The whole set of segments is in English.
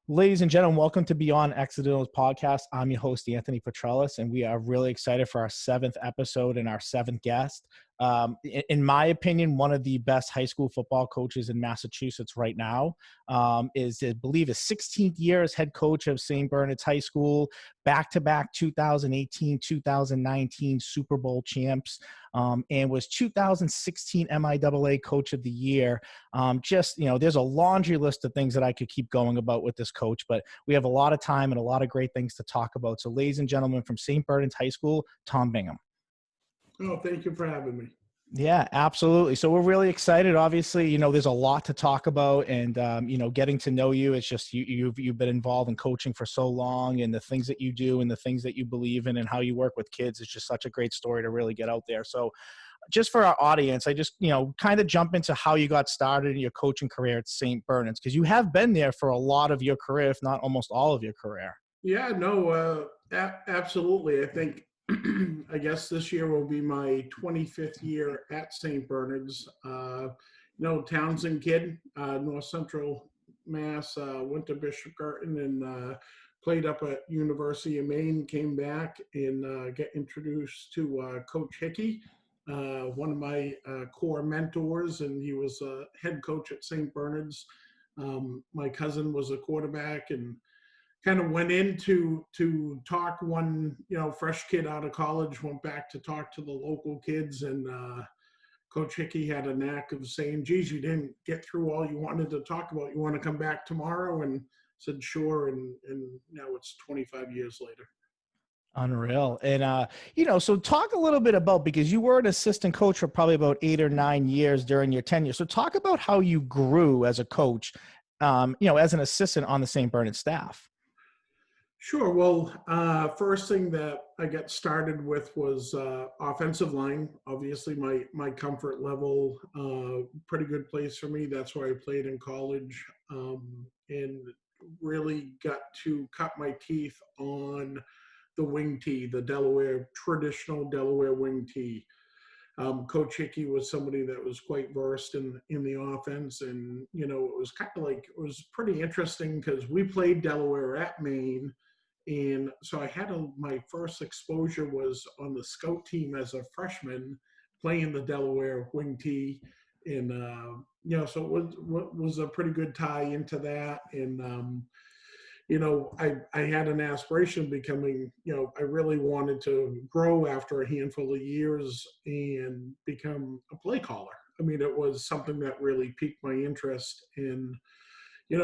Ladies and gentlemen, welcome to Beyond Accidentals podcast. I'm your host, Anthony Petrellis, and we are really excited for our seventh episode and our seventh guest. In my opinion, one of the best high school football coaches in Massachusetts right now is, I believe, his 16th year as head coach of St. Bernard's High School, back-to-back 2018, 2019 Super Bowl champs, and was 2016 MIAA Coach of the Year. There's a laundry list of things that I could keep going about with this coach, but we have a lot of time and a lot of great things to talk about. So ladies and gentlemen, from St. Bernard's High School, Tom Bingham. Oh, thank you for having me. Yeah, absolutely. So we're really excited. Obviously, there's a lot to talk about, and getting to know you. It's just you've been involved in coaching for so long, and the things that you do, and the things that you believe in, and how you work with kids is just such a great story to really get out there. So, just for our audience, I just kind of jump into how you got started in your coaching career at St. Bernard's, because you have been there for a lot of your career, if not almost all of your career. Yeah, no, absolutely. I think I guess this year will be my 25th year at St. Bernard's. Townsend kid, North Central Mass, went to Bishop Garten and played up at University of Maine, came back and get introduced to Coach Hickey, one of my core mentors, and he was a head coach at St. Bernard's. My cousin was a quarterback and kind of went in to talk one, fresh kid out of college, went back to talk to the local kids, and Coach Hickey had a knack of saying, geez, you didn't get through all you wanted to talk about. You want to come back tomorrow? And said, sure. And now it's 25 years later. Unreal. And, so talk a little bit about, because you were an assistant coach for probably about 8 or 9 years during your tenure. So talk about how you grew as a coach, as an assistant on the St. Bernard staff. Sure. Well, first thing that I got started with was offensive line. Obviously, my comfort level, pretty good place for me. That's where I played in college, and really got to cut my teeth on the wing tee, the traditional Delaware wing tee. Coach Hickey was somebody that was quite versed in the offense, and it was kind of like, it was pretty interesting because we played Delaware at Maine. And so I had my first exposure was on the scout team as a freshman playing the Delaware wing tee. And, so it was a pretty good tie into that. And, I had an aspiration of becoming, I really wanted to grow after a handful of years and become a play caller. I mean, it was something that really piqued my interest in,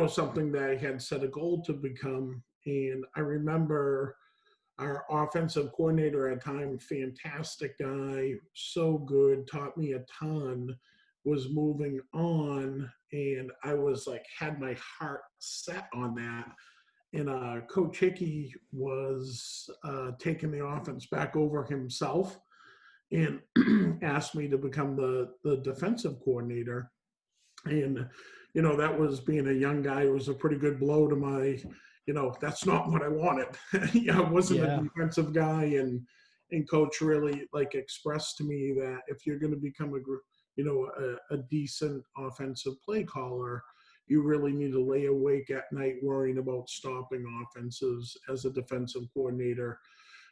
something that I had set a goal to become. And I remember our offensive coordinator at the time, fantastic guy, so good, taught me a ton, was moving on. And I was like, had my heart set on that. And Coach Hickey was taking the offense back over himself and asked me to become the defensive coordinator. And, that was, being a young guy, it was a pretty good blow to my, that's not what I wanted. I wasn't a defensive guy, and coach really expressed to me that if you're going to become a decent offensive play caller, you really need to lay awake at night worrying about stopping offenses as a defensive coordinator,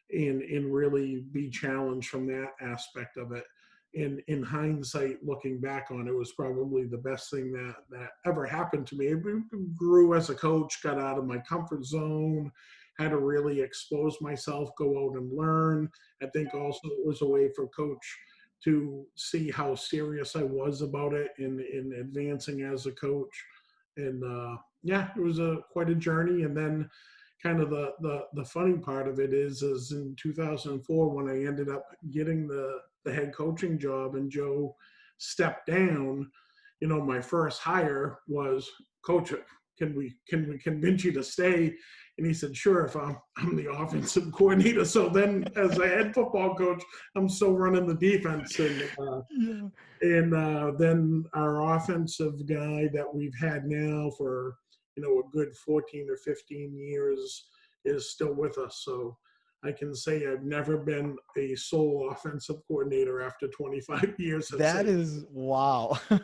and really be challenged from that aspect of it. In hindsight, looking back on it, was probably the best thing that ever happened to me. I grew as a coach, got out of my comfort zone, had to really expose myself, go out and learn. I think also it was a way for coach to see how serious I was about it in advancing as a coach. And it was quite a journey. And then kind of the funny part of it is in 2004, when I ended up getting the head coaching job and Joe stepped down, my first hire was, coach, can we convince you to stay? And he said, sure, if I'm the offensive coordinator. So then as a head football coach, I'm still running the defense. And then our offensive guy that we've had now for, a good 14 or 15 years is still with us. So I can say I've never been a sole offensive coordinator after 25 years at That St. is wow. I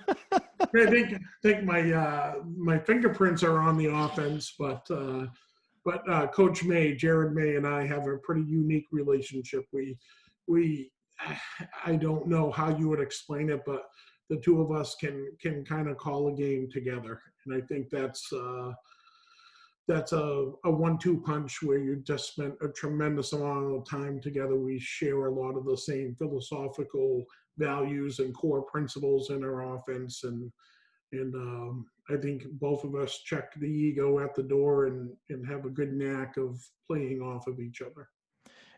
think my fingerprints are on the offense, but Coach May, Jared May, and I have a pretty unique relationship. We I don't know how you would explain it, but the two of us can kind of call a game together, and I think that's a 1-2 punch where you just spent a tremendous amount of time together. We share a lot of the same philosophical values and core principles in our offense, and I think both of us check the ego at the door and have a good knack of playing off of each other.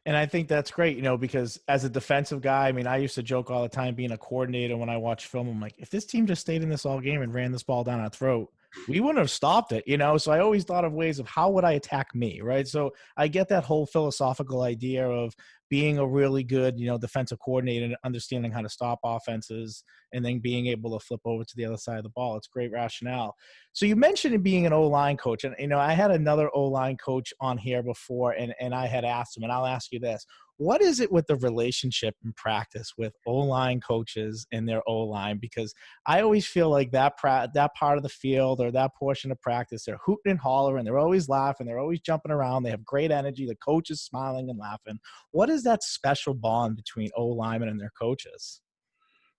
And I think that's great, because as a defensive guy, I mean, I used to joke all the time being a coordinator when I watch film. I'm like, if this team just stayed in this all game and ran this ball down our throat, we wouldn't have stopped it. So I always thought of ways of how would I attack me, right? So I get that whole philosophical idea of being a really good, defensive coordinator and understanding how to stop offenses and then being able to flip over to the other side of the ball. It's great rationale. So you mentioned it being an O-line coach, and I had another O-line coach on here before, and I had asked him, and I'll ask you this: what is it with the relationship in practice with O-line coaches and their O-line? Because I always feel like that part of the field or that portion of practice, they're hooting and hollering, they're always laughing, they're always jumping around, they have great energy, the coach is smiling and laughing. What is that special bond between O-linemen and their coaches?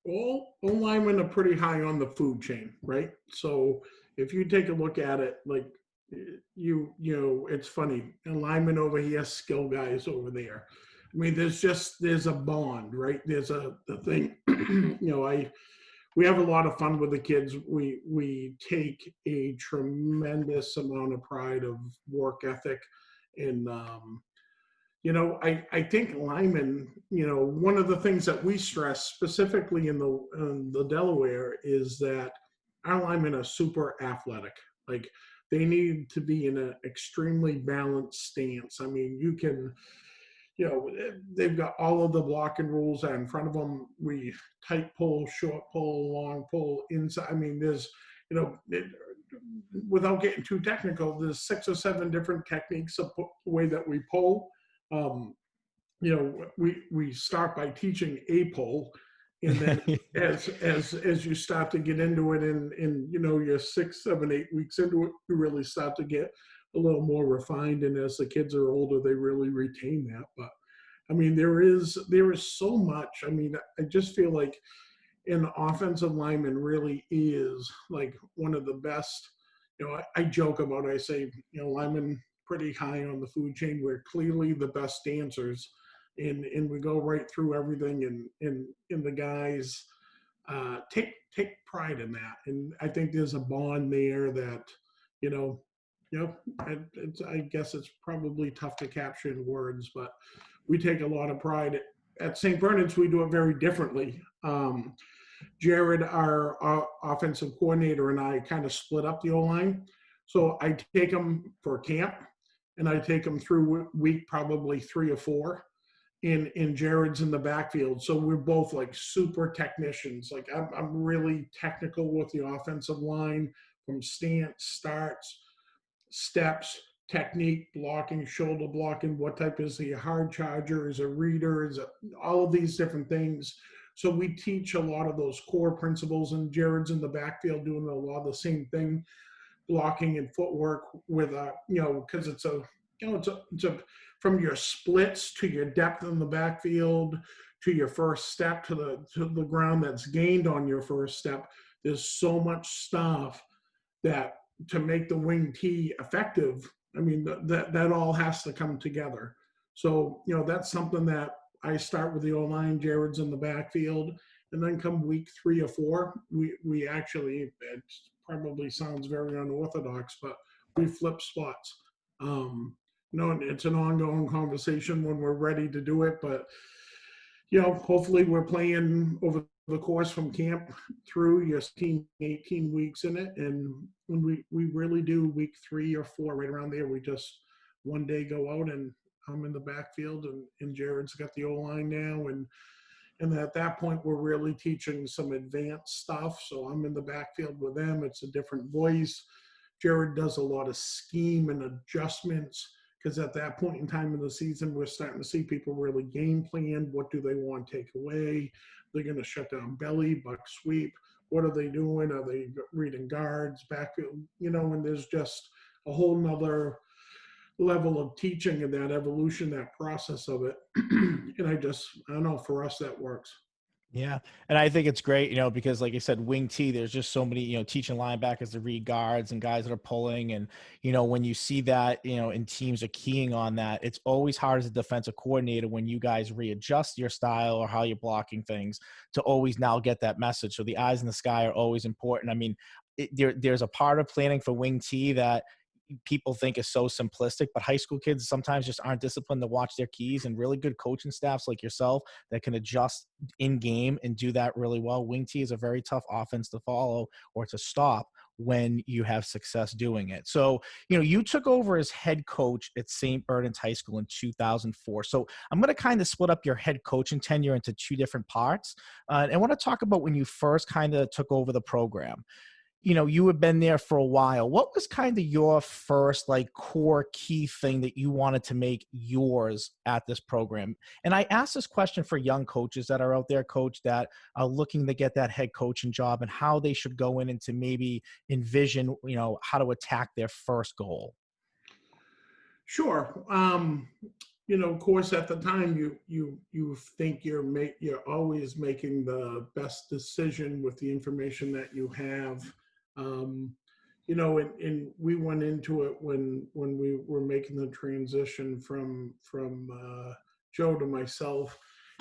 All linemen are pretty high on the food chain, right? So if you take a look at it, like it's funny. A lineman over here, skill guys over there. I mean, there's a bond, right? There's the thing. We have a lot of fun with the kids. We take a tremendous amount of pride of work ethic, and I think Lyman, one of the things that we stress specifically in the Delaware is that our linemen are super athletic. Like they need to be in an extremely balanced stance. I mean, they've got all of the blocking rules out in front of them. We tight pull, short pull, long pull, inside. I mean, there's, without getting too technical, there's 6 or 7 different techniques of the way that we pull. Um, we start by teaching a pull, and then as you start to get into it, and you're 6, 7, 8 weeks into it, you really start to get a little more refined. And as the kids are older, they really retain that. But I mean, there is so much. I mean, I just feel like an offensive lineman really is like one of the best. I joke about it. I say, linemen pretty high on the food chain. We're clearly the best dancers, and we go right through everything. And the guys take pride in that. And I think there's a bond there that, you know, I guess it's probably tough to capture in words, but we take a lot of pride. At St. Bernard's, we do it very differently. Jared, our offensive coordinator, and I kind of split up the O-line. So I take them for camp, and I take them through week probably 3 or 4. In Jared's in the backfield. So we're both like super technicians. Like I'm really technical with the offensive line, from stance, starts, steps, technique, blocking, shoulder blocking, what type is he, a hard charger, is a reader, all of these different things. So we teach a lot of those core principles, and Jared's in the backfield doing a lot of the same thing, blocking and footwork with because it's a from your splits to your depth in the backfield to your first step to the ground that's gained on your first step. There's so much stuff that to make the wing tee effective, I mean, that all has to come together. So, that's something that I start with the O-line, Jared's in the backfield, and then come week 3 or 4, we actually, it probably sounds very unorthodox, but we flip spots. It's an ongoing conversation when we're ready to do it, but hopefully we're playing over the course from camp through your 18 weeks in it. And when we really do week 3 or 4, right around there, we just one day go out and I'm in the backfield and Jared's got the O-line now. And at that point, we're really teaching some advanced stuff. So I'm in the backfield with them. It's a different voice. Jared does a lot of scheme and adjustments. because at that point in time in the season, we're starting to see people really game plan. What do they want to take away? They're going to shut down belly, buck sweep. What are they doing? Are they reading guards, backfield? And there's just a whole nother level of teaching and that evolution, that process of it. And I don't know, for us, that works. Yeah. And I think it's great, because like I said, wing T, there's just so many, teaching linebackers to read guards and guys that are pulling. And, when you see that, and teams are keying on that, it's always hard as a defensive coordinator when you guys readjust your style or how you're blocking things to always now get that message. So the eyes in the sky are always important. I mean, there's a part of planning for wing T that people think is so simplistic, but high school kids sometimes just aren't disciplined to watch their keys, and really good coaching staffs like yourself that can adjust in game and do that really well. Wing T is a very tough offense to follow or to stop when you have success doing it. So, you took over as head coach at St. Bernard's High School in 2004. So I'm going to kind of split up your head coaching tenure into two different parts. And I want to talk about when you first kind of took over the program. You had been there for a while. What was kind of your first like core key thing that you wanted to make yours at this program? And I asked this question for young coaches that are out there, coach, that are looking to get that head coaching job and how they should go in and to maybe envision, how to attack their first goal. Sure. Of course, at the time, you think you're always making the best decision with the information that you have. Um, and we went into it when we were making the transition from Joe to myself,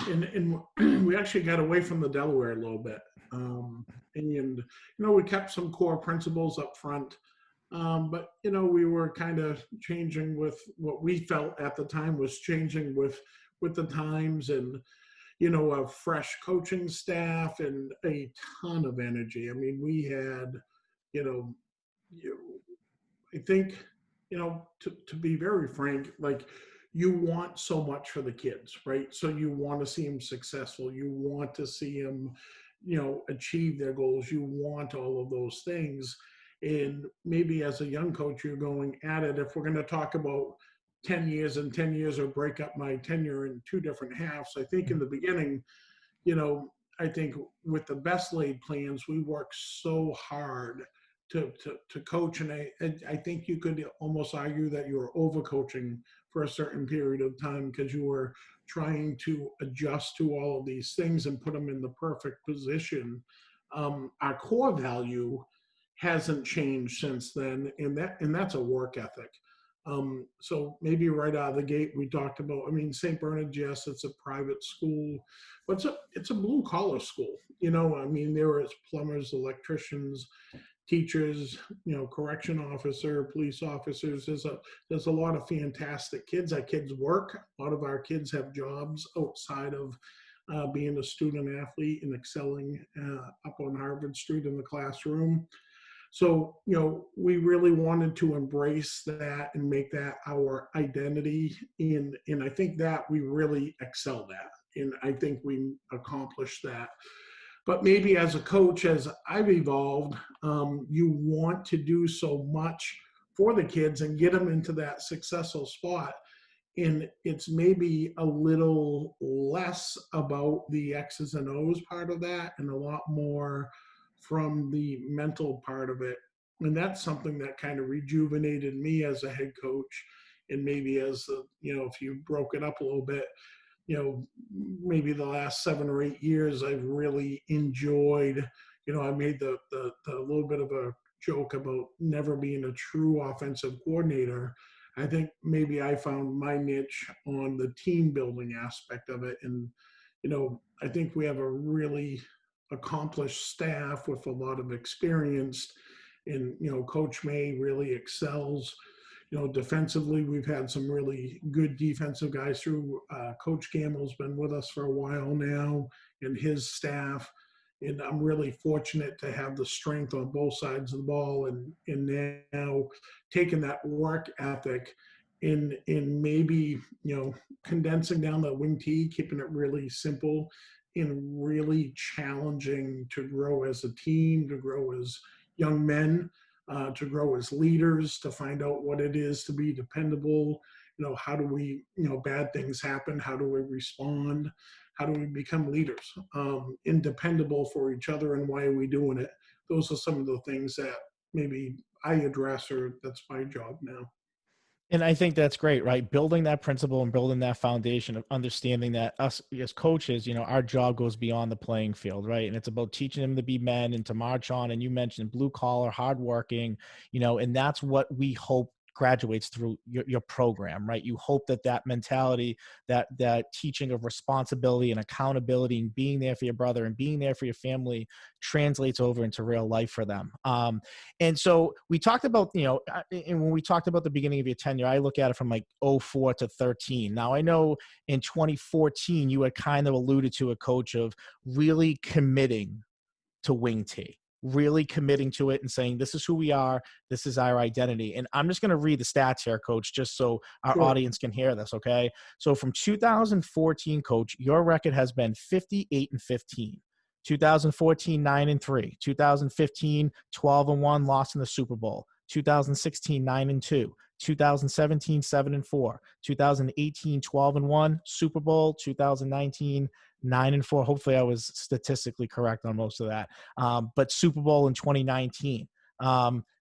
and we actually got away from the Delaware a little bit. And we kept some core principles up front. But we were kind of changing with what we felt at the time was changing with the times, and a fresh coaching staff and a ton of energy. I mean, we had, you know, I think, to be very frank, like, you want so much for the kids, right? So you want to see them successful. You want to see them, achieve their goals. You want all of those things. And maybe as a young coach, you're going at it. If we're going to talk about 10 years and 10 years, or break up my tenure in two different halves, I think in the beginning, you know, I think with the best laid plans, we work so hard to coach. And I think you could almost argue that you were overcoaching for a certain period of time, because you were trying to adjust to all of these things and put them in the perfect position. Our core value hasn't changed since then, and that's a work ethic. So maybe right out of the gate, we talked about, I mean, St. Bernard, yes, it's a private school, but it's a blue collar school. I mean, there is plumbers, electricians, teachers, correction officer, police officers. There's a lot of fantastic kids. Our kids work. A lot of our kids have jobs outside of being a student athlete and excelling up on Harvard Street in the classroom. So, we really wanted to embrace that and make that our identity. And I think that we really excelled at. And I think we accomplished that. But maybe as a coach, as I've evolved, you want to do so much for the kids and get them into that successful spot. And it's maybe a little less about the X's and O's part of that, and a lot more from the mental part of it. And that's something that kind of rejuvenated me as a head coach. And maybe as if you broke it up a little bit, maybe the last 7 or 8 years, I've really enjoyed. I made the little bit of a joke about never being a true offensive coordinator. I think maybe I found my niche on the team building aspect of it. And, I think we have a really accomplished staff with a lot of experience. And, Coach May really excels. Defensively, we've had some really good defensive guys through. Coach Gamble's been with us for a while now, and his staff. And I'm really fortunate to have the strength on both sides of the ball, and now taking that work ethic in maybe, condensing down the wing T, keeping it really simple, and really challenging to grow as a team, to grow as young men, to grow as leaders, to find out what it is to be dependable, how do we, bad things happen? How do we respond? How do we become leaders, independable for each other, and why are we doing it? Those are some of the things that maybe I address, or that's my job now. And I think that's great, right? Building that principle and building that foundation of understanding that us as coaches, our job goes beyond the playing field, right? And it's about teaching them to be men and to march on. And you mentioned blue collar, hardworking, and that's what we hope graduates through your program, right? You hope that mentality, that teaching of responsibility and accountability and being there for your brother and being there for your family translates over into real life for them. And so we talked about, and when we talked about the beginning of your tenure, I look at it from like '04 to 13. Now, I know in 2014, you had kind of alluded to a coach of really committing to wing T, really committing to it and saying, this is who we are. This is our identity. And I'm just going to read the stats here, coach, just so our Sure. audience can hear this. Okay. So from 2014, coach, your record has been 58-15. 2014, 9-3. 2015, 12-1, lost in the Super Bowl. 2016, 9-2. 2017, 7-4. 2018, 12-1, Super Bowl. 2019, 9-4. Hopefully, I was statistically correct on most of that. But Super Bowl in 2019.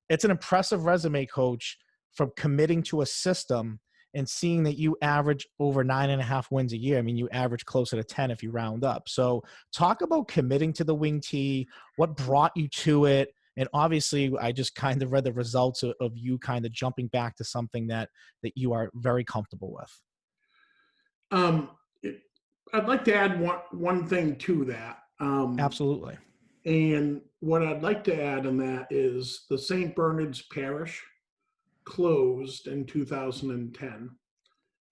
It's an impressive resume, coach, from committing to a system and seeing that you average over 9.5 wins a year. I mean, you average closer to 10 if you round up. So talk about committing to the wing T, what brought you to it. And obviously, I just kind of read the results of you kind of jumping back to something that you are very comfortable with. Um, it, I'd like to add one thing to that. Absolutely. And what I'd like to add in that is the St. Bernard's Parish closed in 2010.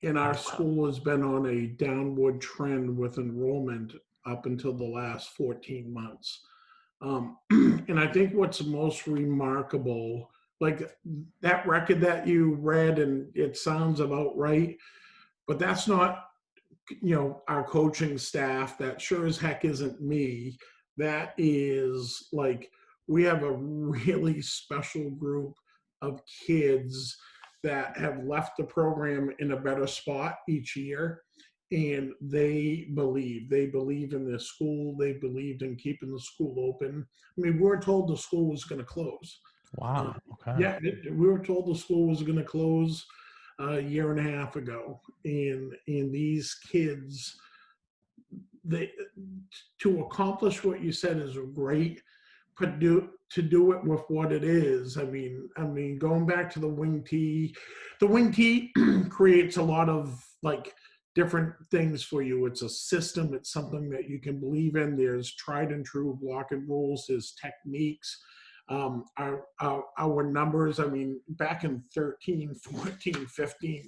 And our Oh, wow. school has been on a downward trend with enrollment up until the last 14 months. And I think what's most remarkable, like that record that you read, and it sounds about right, but that's not, our coaching staff. That sure as heck isn't me. That is like, we have a really special group of kids that have left the program in a better spot each year. And they believe in their school. They believed in keeping the school open. I mean, we were told the school was going to close. Wow. Okay. Yeah, we were told the school was going to close a year and a half ago. And these kids, they, to accomplish what you said is great, but to do it with what it is. I mean, going back to the wing T creates a lot of like different things for you. It's a system. It's something that you can believe in. There's tried and true blocking rules. There's techniques. Our numbers. I mean, back in 13, 14, 15,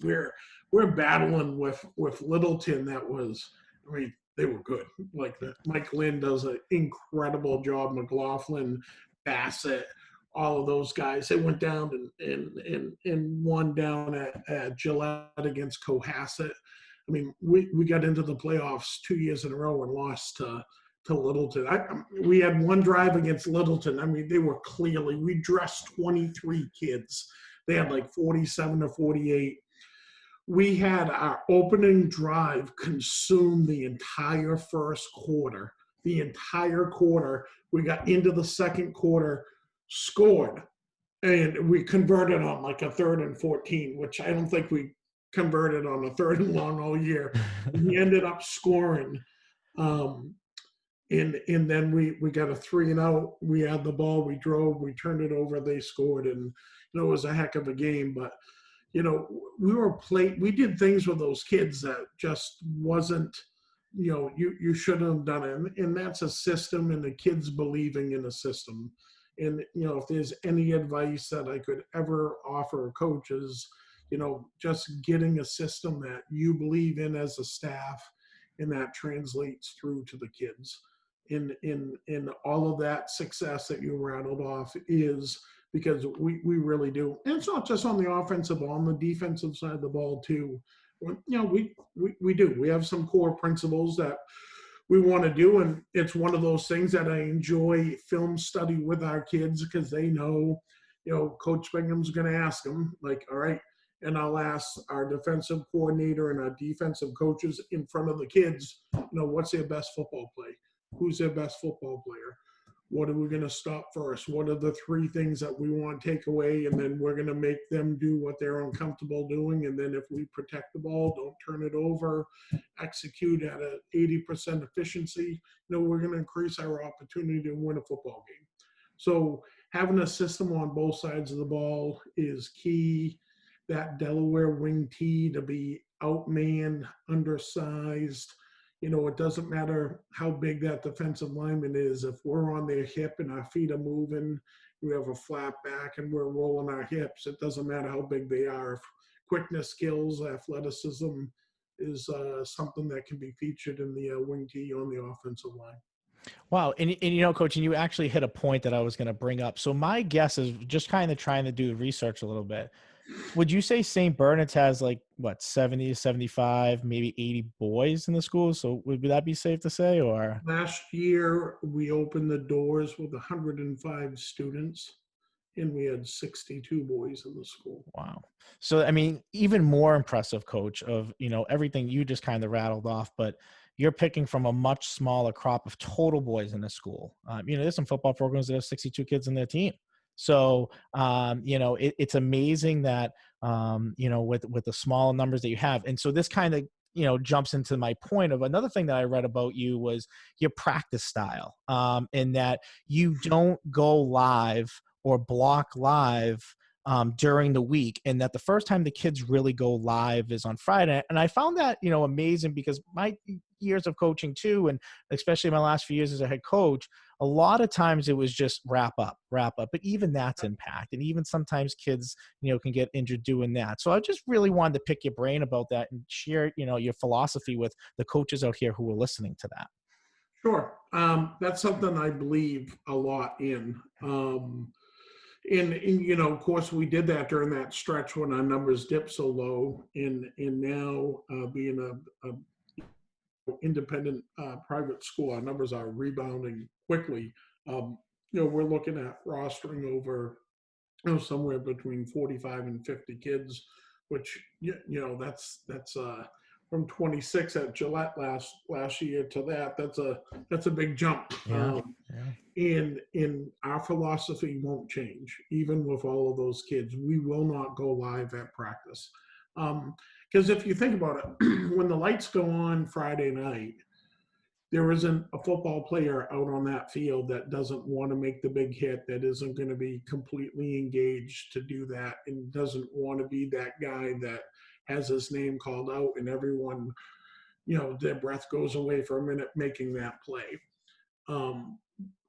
we're battling with Littleton. That was, I mean, they were good. Like that, Mike Lynn does an incredible job. McLaughlin, Bassett, all of those guys. They went down and won down at Gillette against Cohasset. I mean, we got into the playoffs 2 years in a row and lost to Littleton. We had one drive against Littleton. I mean, they were clearly, we dressed 23 kids. They had like 47 or 48. We had our opening drive consume the entire first quarter. The entire quarter. We got into the second quarter, scored, and we converted on like a 3rd and 14, which I don't think we converted on a 3rd and long all year. We ended up scoring. And then we got a 3-and-out. We had the ball, we drove, we turned it over, they scored, and it was a heck of a game. But we did things with those kids that just wasn't, you shouldn't have done it. And that's a system, and the kids believing in a system. And, if there's any advice that I could ever offer coaches, just getting a system that you believe in as a staff, and that translates through to the kids. In all of that success that you rattled off is because we really do. And it's not just on the offensive, on the defensive side of the ball too. We do. We have some core principles that we want to do, and it's one of those things that I enjoy film study with our kids, because they know, Coach Bingham's going to ask them, like, all right, and I'll ask our defensive coordinator and our defensive coaches in front of the kids, what's their best football play? Who's their best football player? What are we going to stop first? What are the three things that we want to take away? And then we're going to make them do what they're uncomfortable doing. And then if we protect the ball, don't turn it over, execute at an 80% efficiency, we're going to increase our opportunity to win a football game. So having a system on both sides of the ball is key. That Delaware wing T to be outmanned, undersized, it doesn't matter how big that defensive lineman is. If we're on their hip and our feet are moving, we have a flat back and we're rolling our hips, it doesn't matter how big they are. If quickness, skills, athleticism is something that can be featured in the wing T on the offensive line. Wow. And Coach, and you actually hit a point that I was going to bring up. So my guess is, just kind of trying to do the research a little bit. Would you say St. Bernard's has 70 to 75, maybe 80 boys in the school? So would that be safe to say, or? Last year, we opened the doors with 105 students, and we had 62 boys in the school. Wow. So, I mean, even more impressive, Coach, of, everything you just kind of rattled off, but you're picking from a much smaller crop of total boys in the school. There's some football programs that have 62 kids in their team. So, it's amazing that, with the small numbers that you have. And so this kind of, jumps into my point of another thing that I read about you was your practice style, in that you don't go live or block live during the week, and that the first time the kids really go live is on Friday. And I found that, amazing, because my years of coaching too, and especially my last few years as a head coach, a lot of times it was just wrap up, but even that's impact. And even sometimes kids, can get injured doing that. So I just really wanted to pick your brain about that and share, your philosophy with the coaches out here who are listening to that. Sure. That's something I believe a lot in. And of course, we did that during that stretch when our numbers dipped so low. And now, being a independent private school, our numbers are rebounding quickly. We're looking at rostering over somewhere between 45 and 50 kids, which that's from 26 at Gillette last year to that's a big jump. Yeah. And our philosophy won't change, even with all of those kids. We will not go live at practice. Because if you think about it, when the lights go on Friday night, there isn't a football player out on that field that doesn't want to make the big hit, that isn't going to be completely engaged to do that, and doesn't want to be that guy that has his name called out and everyone, their breath goes away for a minute making that play.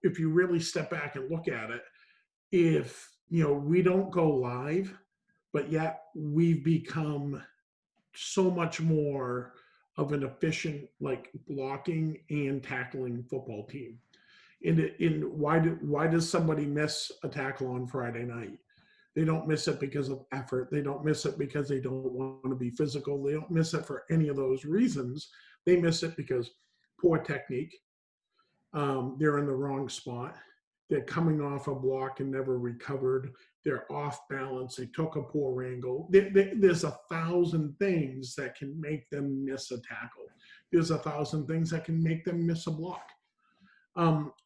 If you really step back and look at it, if, we don't go live, but yet we've become so much more of an efficient, blocking and tackling football team. Why does somebody miss a tackle on Friday night? They don't miss it because of effort. They don't miss it because they don't want to be physical. They don't miss it for any of those reasons. They miss it because poor technique. They're in the wrong spot. They're coming off a block and never recovered. They're off balance. They took a poor angle. There's 1,000 things that can make them miss a tackle. There's 1,000 things that can make them miss a block.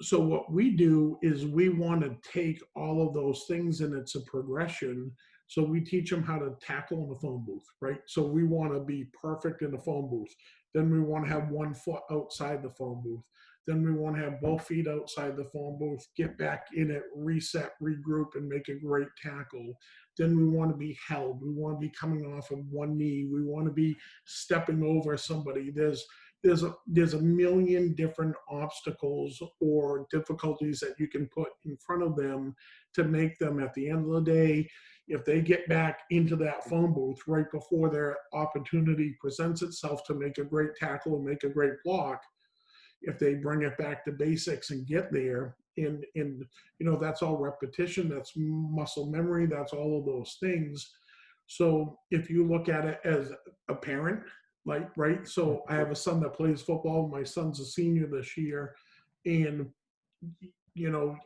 So what we do is we want to take all of those things, and it's a progression. So we teach them how to tackle in the phone booth, right? So we want to be perfect in the phone booth. Then we want to have one foot outside the phone booth. Then we want to have both feet outside the phone booth, get back in it, reset, regroup, and make a great tackle. Then we want to be held. We want to be coming off of one knee. We want to be stepping over somebody. There's a million different obstacles or difficulties that you can put in front of them to make them, at the end of the day, if they get back into that phone booth right before their opportunity presents itself to make a great tackle and make a great block, if they bring it back to basics and get there, and that's all repetition, that's muscle memory, that's all of those things. So if you look at it as a parent, right, so I have a son that plays football. My son's a senior this year, and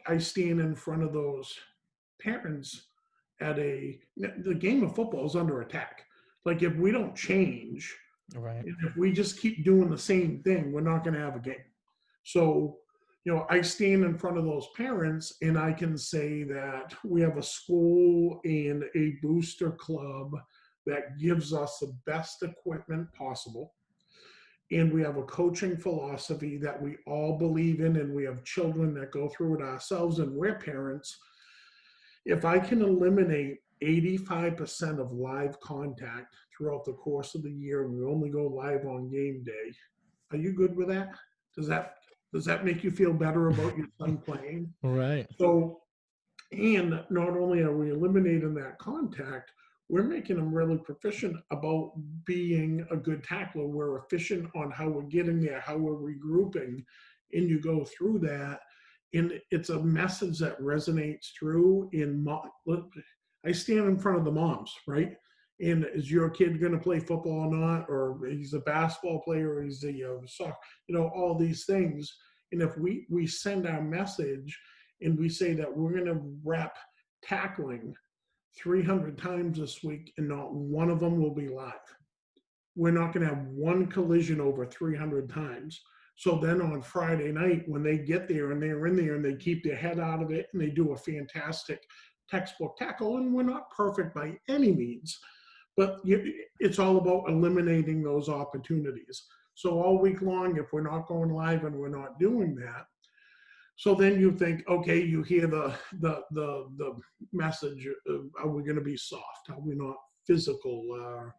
I stand in front of those parents the game of football is under attack. Like if we don't change, Right. and if we just keep doing the same thing, we're not going to have a game. So, I stand in front of those parents and I can say that we have a school and a booster club that gives us the best equipment possible. And we have a coaching philosophy that we all believe in, and we have children that go through it ourselves, and we're parents. If I can eliminate 85% of live contact throughout the course of the year, and we only go live on game day, are you good with that? Does that does that make you feel better about your son playing? Right. So, and not only are we eliminating that contact, we're making them really proficient about being a good tackler. We're efficient on how we're getting there, how we're regrouping, and you go through that. And it's a message that resonates through I stand in front of the moms, right? And is your kid going to play football or not? Or he's a basketball player, or he's a soccer, all these things. And if we send our message and we say that we're going to rep tackling 300 times this week and not one of them will be live. We're not going to have one collision over 300 times. So then on Friday night, when they get there and they're in there and they keep their head out of it and they do a fantastic textbook tackle, and we're not perfect by any means, but it's all about eliminating those opportunities. So all week long, if we're not going live and we're not doing that, so then you think, okay, you hear the message of, are we going to be soft? Are we not physical?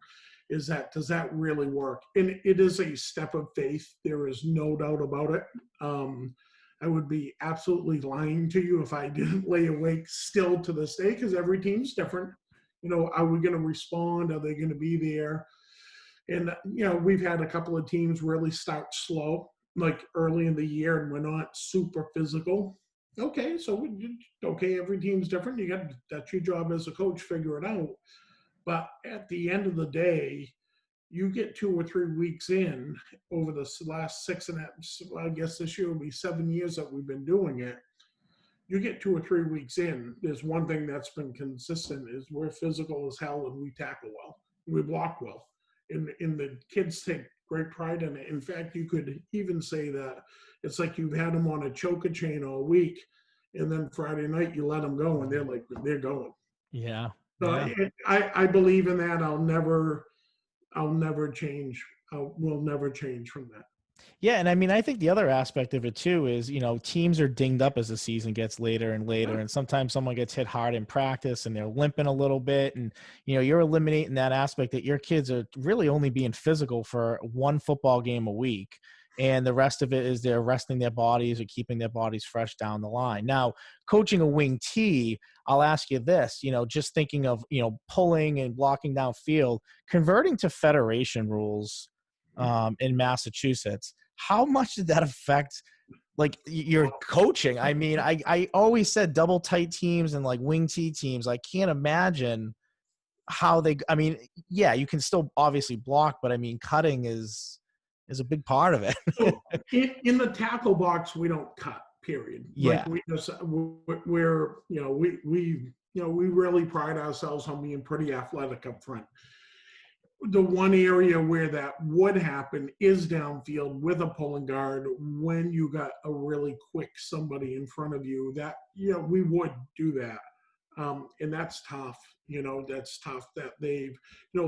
Does that really work? And it is a step of faith. There is no doubt about it. I would be absolutely lying to you if I didn't lay awake still to this day, because every team's different. Are we going to respond? Are they going to be there? And we've had a couple of teams really start slow, like early in the year, and we're not super physical. Okay, so every team's different. That's your job as a coach, figure it out. But at the end of the day, you get 2 or 3 weeks in over the last I guess this year will be 7 years that we've been doing it. You get 2 or 3 weeks in, there's one thing that's been consistent is we're physical as hell and we tackle well. We block well. And the kids take great pride in it. In fact, you could even say that it's like you've had them on a choker chain all week, and then Friday night you let them go and they're going. Yeah. So Yeah. I believe in that. I'll never change. We'll never change from that. Yeah, and I mean, I think the other aspect of it too is, teams are dinged up as the season gets later and later, and sometimes someone gets hit hard in practice and they're limping a little bit, and you're eliminating that aspect that your kids are really only being physical for one football game a week, and the rest of it is they're resting their bodies or keeping their bodies fresh down the line. Now, coaching a wing T, I'll ask you this, just thinking of, pulling and blocking downfield, converting to federation rules in Massachusetts. How much did that affect like your coaching? I mean, I always said double tight teams and like wing T teams. I can't imagine how I mean, yeah, you can still obviously block, but I mean, cutting is a big part of it. So in the tackle box, we don't cut. Period. Yeah. Like we're we really pride ourselves on being pretty athletic up front. The one area where that would happen is downfield with a pulling guard when you got a really quick somebody in front of you. That we would do that, and that's tough. That's tough. That they've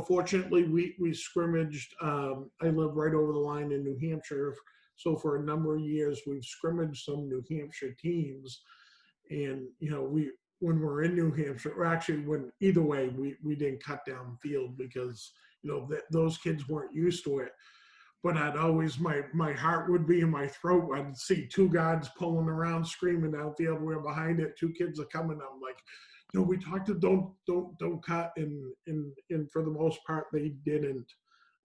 fortunately we scrimmaged. I live right over the line in New Hampshire, so for a number of years we've scrimmaged some New Hampshire teams, and when we're in New Hampshire, or actually when either way we didn't cut down field because those kids weren't used to it. But I'd always my heart would be in my throat. I'd see 2 guards pulling around, screaming downfield. We're behind it. 2 kids are coming. I'm like, we talked to don't cut, and for the most part they didn't.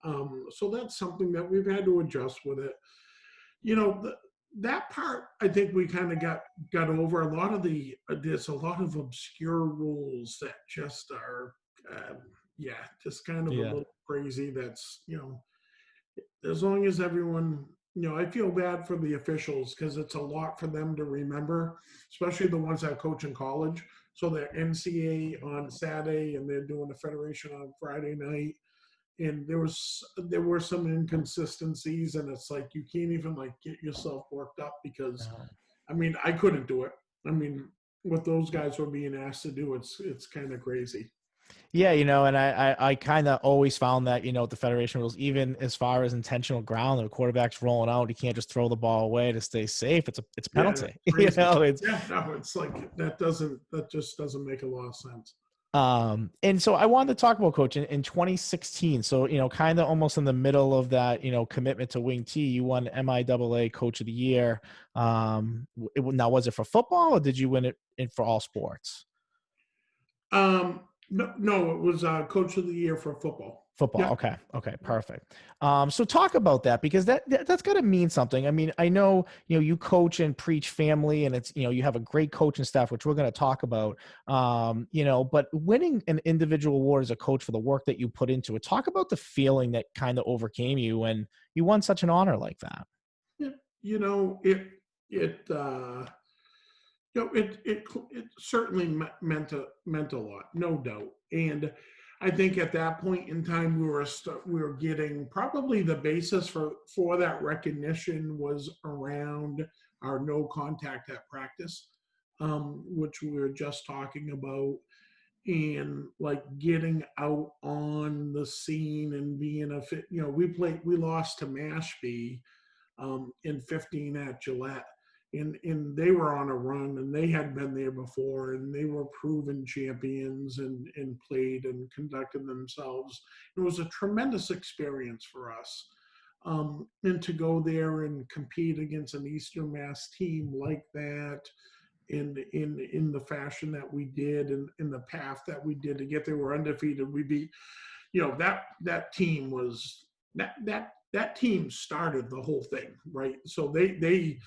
So that's something that we've had to adjust with it. That part I think we kind of got over. A lot of there's a lot of obscure rules that just are just kind of a little crazy. That's as long as everyone, I feel bad for the officials because it's a lot for them to remember, especially the ones that coach in college. So they're NCA on Saturday and they're doing the Federation on Friday night. And there were some inconsistencies, and it's like you can't even like get yourself worked up because, No. I mean, I couldn't do it. I mean, what those guys were being asked to do, it's kind of crazy. Yeah, and I kind of always found that, the Federation rules, even as far as intentional ground, the quarterback's rolling out, you can't just throw the ball away to stay safe. It's a Yeah, penalty. that's crazy. It's Yeah, no, it's like that just doesn't make a lot of sense. and so I wanted to talk about coach in 2016. So, kind of almost in the middle of that, commitment to Wing T, you won MIAA Coach of the Year. Now, was it for football or did you win it for all sports? No, no, it was Coach of the Year for football. Football. Yeah. Okay. Perfect. So talk about that because that's got to mean something. I mean, I know, you coach and preach family and it's, you have a great coaching staff, which we're going to talk about, but winning an individual award as a coach for the work that you put into it, talk about the feeling that kind of overcame you when you won such an honor like that. Yeah. You know, it it certainly meant a lot, no doubt. And I think at that point in time, we were getting probably the basis for that recognition was around our no contact at practice, which we were just talking about, and like getting out on the scene and being a fit. We lost to Mashpee in 15 at Gillette. And they were on a run and they had been there before and they were proven champions and played and conducted themselves. It was a tremendous experience for us. And to go there and compete against an Eastern Mass team like that in the fashion that we did and in the path that we did to get there, we're undefeated. We beat, that team was that team started the whole thing, right? So they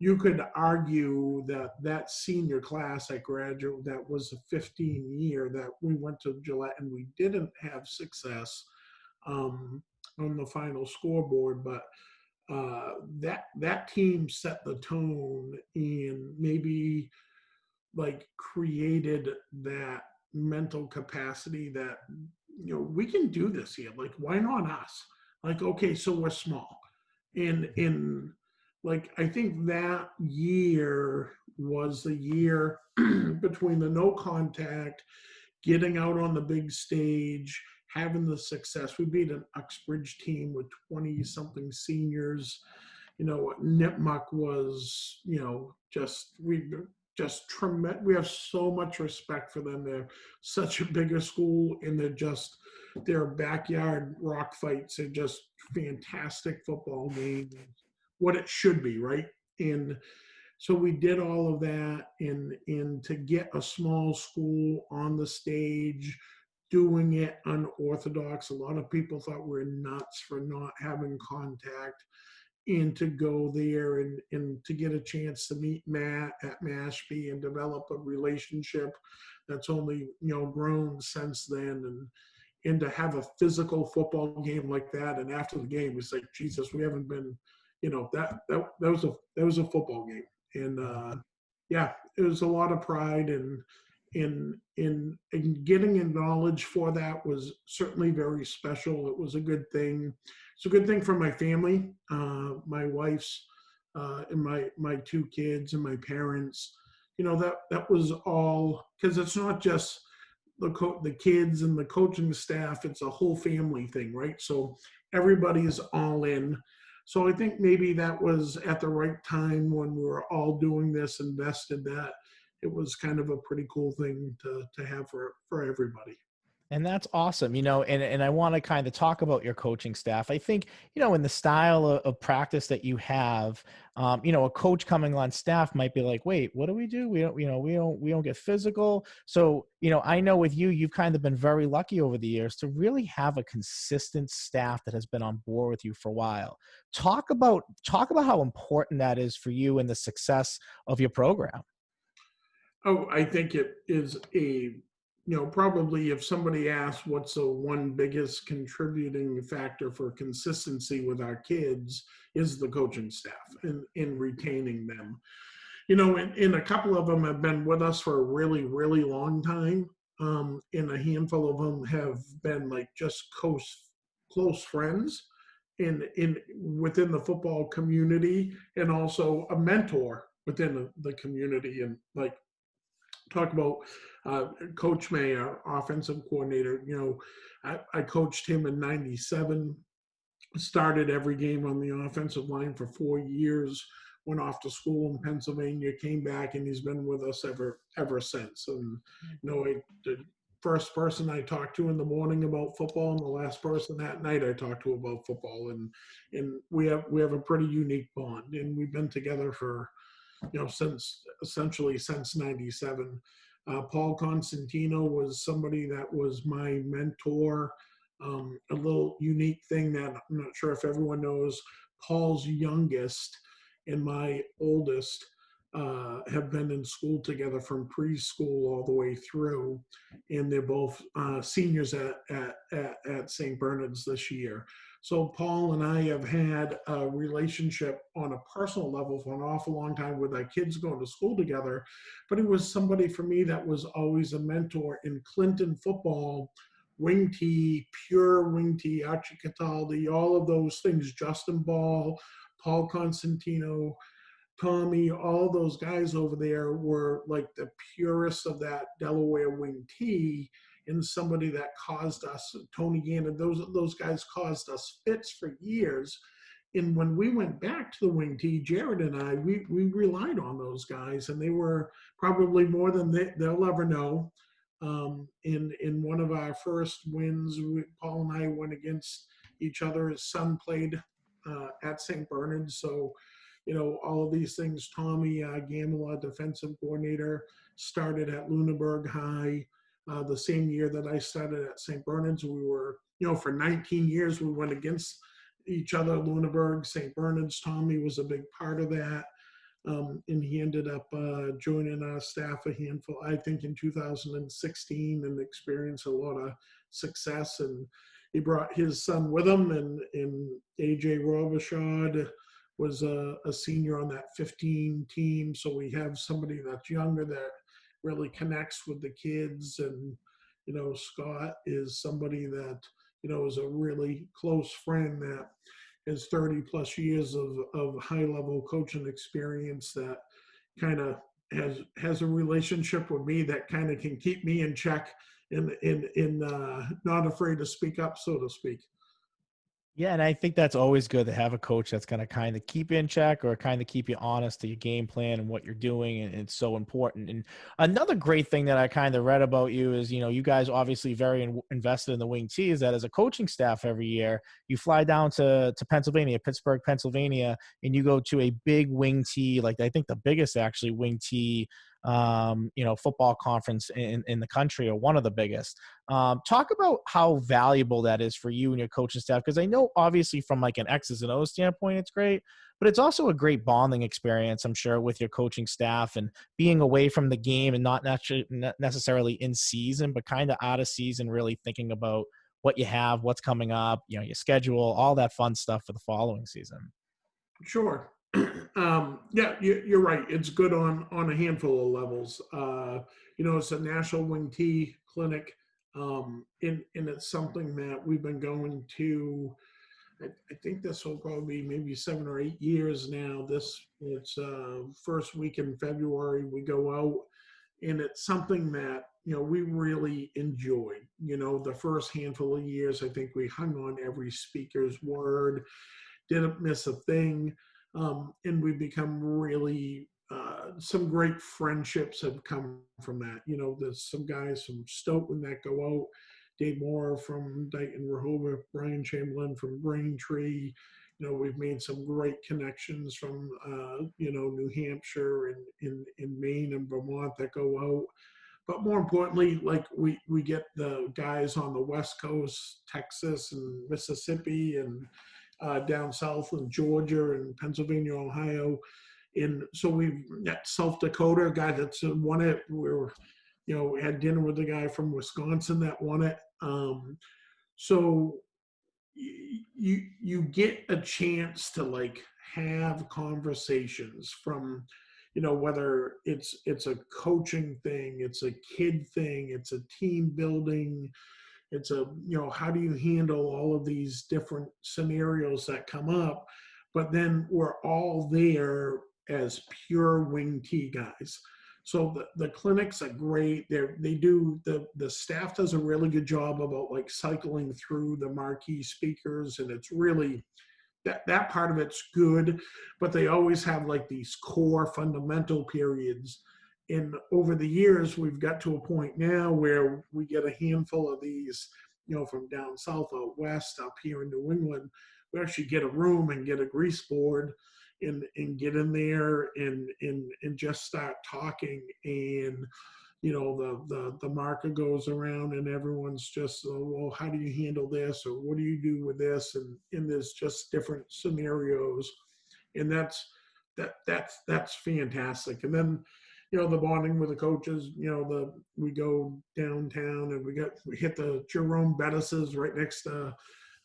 you could argue that senior class I graduated, that was a 15 year that we went to Gillette and we didn't have success on the final scoreboard, but that team set the tone and maybe like created that mental capacity that we can do this here. Like, why not us? Like, okay, so we're small. And in like I think that year was the year between the no contact, getting out on the big stage, having the success. We beat an Uxbridge team with 20 something seniors. Nipmuc was, just tremendous. We have so much respect for them. They're such a bigger school, and their backyard rock fights are just fantastic football games. What it should be, right? And so we did all of that, and to get a small school on the stage, doing it unorthodox. A lot of people thought we were nuts for not having contact, and to go there and to get a chance to meet Matt at Mashpee and develop a relationship that's only grown since then, and to have a physical football game like that, and after the game it's like, Jesus, we haven't been, that was a football game. And yeah, it was a lot of pride, and in getting acknowledged for that was certainly very special. It was a good thing. It's a good thing for my family, my wife's, and my two kids and my parents. That was all, because it's not just the kids and the coaching staff. It's a whole family thing, right? So everybody's all in. So I think maybe that was at the right time when we were all doing this, invested, that it was kind of a pretty cool thing to have for everybody. And that's awesome, and I want to kind of talk about your coaching staff. I think, in the style of practice that you have, a coach coming on staff might be like, wait, what do? We don't get physical. So, I know with you, you've kind of been very lucky over the years to really have a consistent staff that has been on board with you for a while. Talk about how important that is for you and the success of your program. Oh, I think it is probably if somebody asks what's the one biggest contributing factor for consistency with our kids, is the coaching staff and in retaining them. And a couple of them have been with us for a really, really long time. And a handful of them have been like just close friends in within the football community, and also a mentor within the community. And like talk about Coach May, our offensive coordinator. I coached him in '97, started every game on the offensive line for 4 years, went off to school in Pennsylvania, came back, and he's been with us ever since. And the first person I talked to in the morning about football, and the last person at night I talked to about football, and we have a pretty unique bond, and we've been together for since '97. Paul Constantino was somebody that was my mentor. A little unique thing that I'm not sure if everyone knows, Paul's youngest and my oldest have been in school together from preschool all the way through, and they're both seniors at St. Bernard's this year. So Paul and I have had a relationship on a personal level for an awful long time with our kids going to school together. But he was somebody for me that was always a mentor in Clinton football, wing T, pure wing T, Archie Cataldi, all of those things, Justin Ball, Paul Constantino, Tommy, all those guys over there were like the purists of that Delaware wing T, and somebody that caused us, Tony Gannon, those guys caused us fits for years. And when we went back to the wing T, Jared and I, we relied on those guys, and they were probably more than they'll ever know. In one of our first wins, Paul and I went against each other. His son played at St. Bernard, so all of these things. Tommy Gamela, defensive coordinator, started at Lunenburg High the same year that I started at St. Bernard's. We were, for 19 years, we went against each other, Lunenburg, St. Bernard's. Tommy was a big part of that. And he ended up joining our staff a handful, I think, in 2016, and experienced a lot of success. And he brought his son with him, and AJ Robichaud was a senior on that 15 team. So we have somebody that's younger that really connects with the kids. And, Scott is somebody that, is a really close friend that has 30 plus years of high level coaching experience, that kind of has a relationship with me that kind of can keep me in check, in not afraid to speak up, so to speak. Yeah, and I think that's always good to have a coach that's going to kind of keep you in check or kind of keep you honest to your game plan and what you're doing. And it's so important. And another great thing that I kind of read about you is, you guys obviously very invested in the wing T, is that as a coaching staff every year, you fly down to Pennsylvania, Pittsburgh, Pennsylvania, and you go to a big wing T, like I think the biggest actually wing T football conference in the country, or one of the biggest. Talk about how valuable that is for you and your coaching staff, because I know obviously from like an X's and O's standpoint, it's great, but it's also a great bonding experience, I'm sure, with your coaching staff and being away from the game and not necessarily in season, but kind of out of season, really thinking about what you have, what's coming up, your schedule, all that fun stuff for the following season. Sure. Yeah, you're right. It's good on a handful of levels. It's a National Wing T clinic, and it's something that we've been going to. I think this will probably be maybe 7 or 8 years now. It's first week in February we go out, and it's something that we really enjoy. The first handful of years, I think we hung on every speaker's word, didn't miss a thing. And we've become really, some great friendships have come from that. There's some guys from Stoughton that go out, Dave Moore from Dayton Rehoboth, Brian Chamberlain from Braintree. We've made some great connections from, New Hampshire and in Maine and Vermont that go out. But more importantly, like we get the guys on the West Coast, Texas and Mississippi, and down south in Georgia and Pennsylvania, Ohio. And so we've got South Dakota, a guy that's won it. We had dinner with the guy from Wisconsin that won it. So you get a chance to like have conversations from, whether it's a coaching thing, it's a kid thing, it's a team building, it's a, how do you handle all of these different scenarios that come up? But then we're all there as pure wing T guys. So the clinics are great. The staff does a really good job about like cycling through the marquee speakers, and it's really that part of it's good, but they always have like these core fundamental periods. And over the years, we've got to a point now where we get a handful of these, from down south out west, up here in New England. We actually get a room and get a grease board and get in there and just start talking. And the market goes around and everyone's just, well, how do you handle this, or what do you do with this, and there's just different scenarios, and that's fantastic. And then the bonding with the coaches, we go downtown and we hit the Jerome Bettis's right next to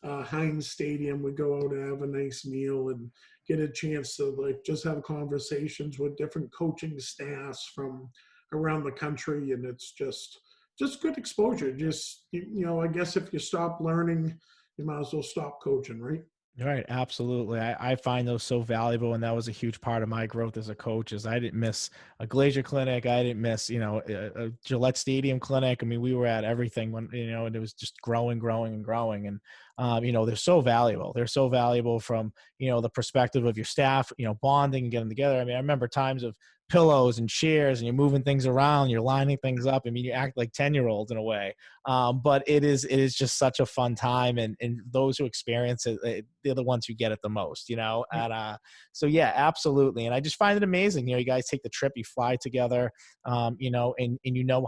Heinz Stadium. We go out and have a nice meal and get a chance to like just have conversations with different coaching staffs from around the country, and it's just good exposure. Just I guess if you stop learning, you might as well stop coaching, right? Right, absolutely. I find those so valuable, and that was a huge part of my growth as a coach. Is I didn't miss a Glacier clinic, I didn't miss a Gillette Stadium clinic. I mean, we were at everything when and it was just growing, growing, and growing. And they're so valuable. They're so valuable from the perspective of your staff, bonding and getting together. I mean, I remember times of pillows and chairs, and you're moving things around, you're lining things up. I mean, you act like 10-year-olds in a way. But it is just such a fun time, and those who experience it, they're the ones who get it the most, Yeah. and so yeah, absolutely. And I just find it amazing, you guys take the trip, you fly together, and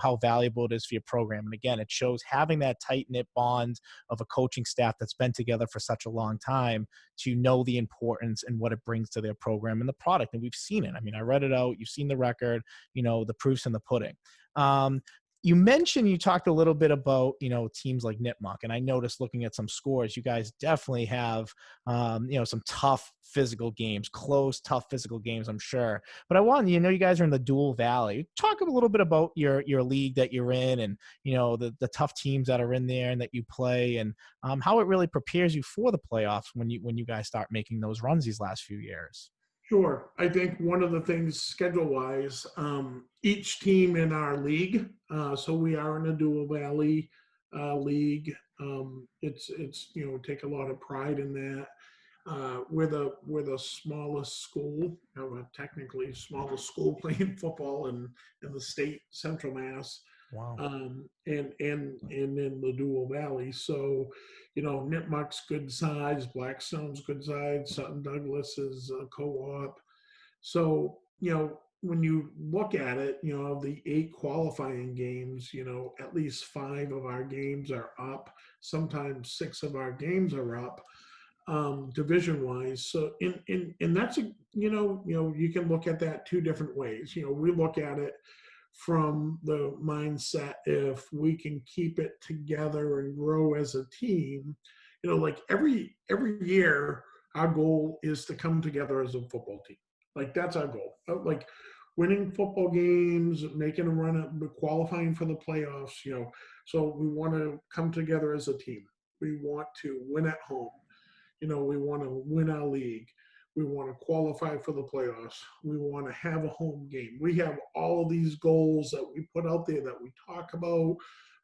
how valuable it is for your program. And again, it shows having that tight knit bond of a coaching staff that's been together for such a long time, to know the importance and what it brings to their program and the product. And we've seen it. I mean, I read it out, you've seen the record, the proof's in the pudding. um, you talked a little bit about teams like Nipmuc, and I noticed looking at some scores, you guys definitely have some tough physical games, close, tough physical games, I'm sure. But I want you guys are in the Dual Valley. Talk a little bit about your league that you're in, and the tough teams that are in there and that you play, and how it really prepares you for the playoffs when you guys start making those runs these last few years. Sure. I think one of the things schedule-wise, each team in our league, so we are in a Dual Valley league. It's take a lot of pride in that. We're the smallest school, technically smallest school playing football in the state, Central Mass, Wow. and in the Dual Valley. So, Nipmuc's good size, Blackstone's good size, Sutton Douglas is a co-op. So, when you look at it, of the 8 qualifying games, at least 5 of our games are up. Sometimes 6 of our games are up, division wise. So and that's you can look at that 2 different ways. We look at it from the mindset, if we can keep it together and grow as a team, like every year our goal is to come together as a football team. Like that's our goal. Like winning football games, making a run at qualifying for the playoffs, so we want to come together as a team. We want to win at home. We want to win our league. We want to qualify for the playoffs. We want to have a home game. We have all of these goals that we put out there that we talk about.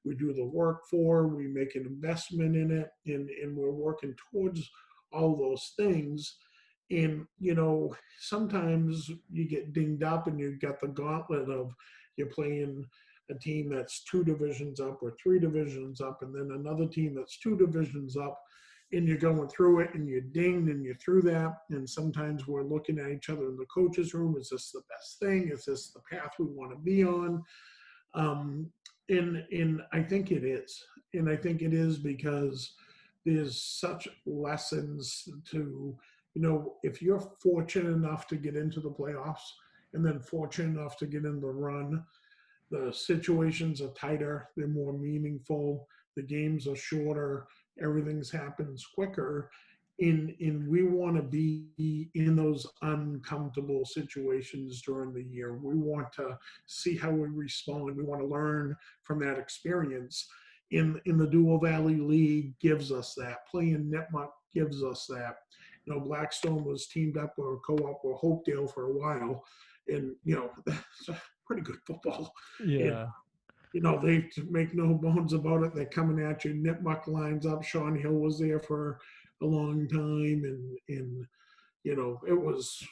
We do the work for, we make an investment in it, and we're working towards all those things. And, sometimes you get dinged up and you've got the gauntlet of you're playing a team that's 2 divisions up or 3 divisions up, and then another team that's 2 divisions up, and you're going through it and you're dinged and you're through that. And sometimes we're looking at each other in the coach's room. Is this the best thing? Is this the path we want to be on? And I think it is. And I think it is because there's such lessons to, if you're fortunate enough to get into the playoffs and then fortunate enough to get in the run, the situations are tighter, they're more meaningful, the games are shorter, everything's happens quicker. in we want to be in those uncomfortable situations during the year. We want to see how we respond. We want to learn from that experience. In the Dual Valley League gives us that. Playing Nipmuc gives us that. Blackstone was teamed up or co-op with Hopedale for a while, and that's a pretty good football. And Yeah. they make no bones about it. They're coming at you. Nipmuc lines up. Sean Hill was there for a long time, and it was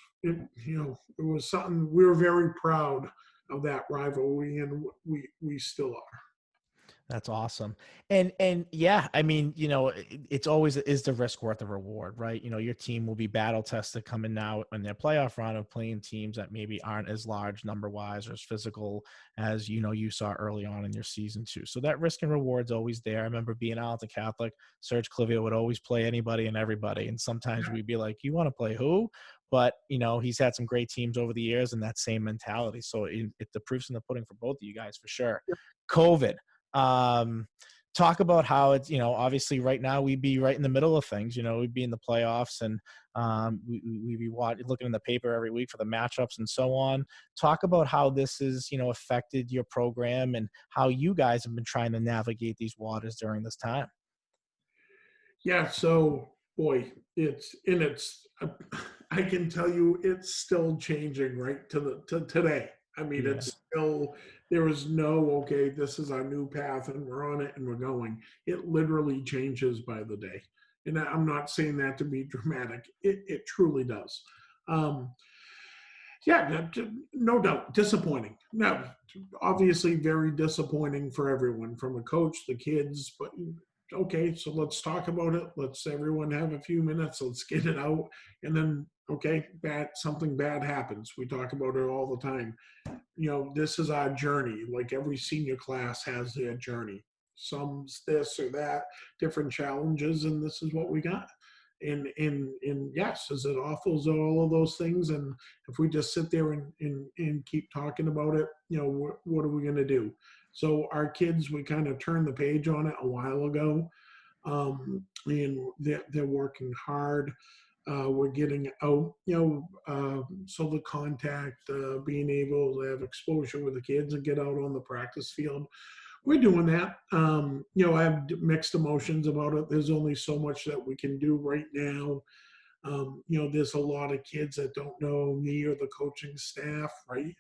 something we were very proud of that rivalry, and we still are. That's awesome. And yeah, I mean, it's always, is the risk worth the reward, right? Your team will be battle tested coming now in their playoff round of playing teams that maybe aren't as large number wise or as physical as you saw early on in your season too. So that risk and reward's always there. I remember being out at Catholic, Serge Clivia would always play anybody and everybody. And sometimes we'd be like, you want to play who? But he's had some great teams over the years and that same mentality. So the proof's in the pudding for both of you guys for sure. COVID. Talk about how it's, obviously right now we'd be right in the middle of things, we'd be in the playoffs and we'd be looking in the paper every week for the matchups and so on. Talk about how this has, affected your program and how you guys have been trying to navigate these waters during this time. Yeah, so boy, I can tell you it's still changing right to today. I mean, Yeah. it's still, there is no, okay, this is our new path and we're on it and we're going. It literally changes by the day. And I'm not saying that to be dramatic. It truly does. Um, yeah, no doubt, disappointing. No, obviously very disappointing for everyone, from the coach, the kids. But okay, so let's talk about it. Let's everyone have a few minutes. Let's get it out, and then okay, something bad happens. We talk about it all the time. This is our journey. Like every senior class has their journey. Some's this or that, different challenges, and this is what we got. And yes, is it awful? Is it all of those things? And if we just sit there and keep talking about it, what are we going to do? So our kids, we kind of turned the page on it a while ago, and they're working hard. We're getting out, so the contact, being able to have exposure with the kids and get out on the practice field. We're doing that. I have mixed emotions about it. There's only so much that we can do right now. There's a lot of kids that don't know me or the coaching staff, right?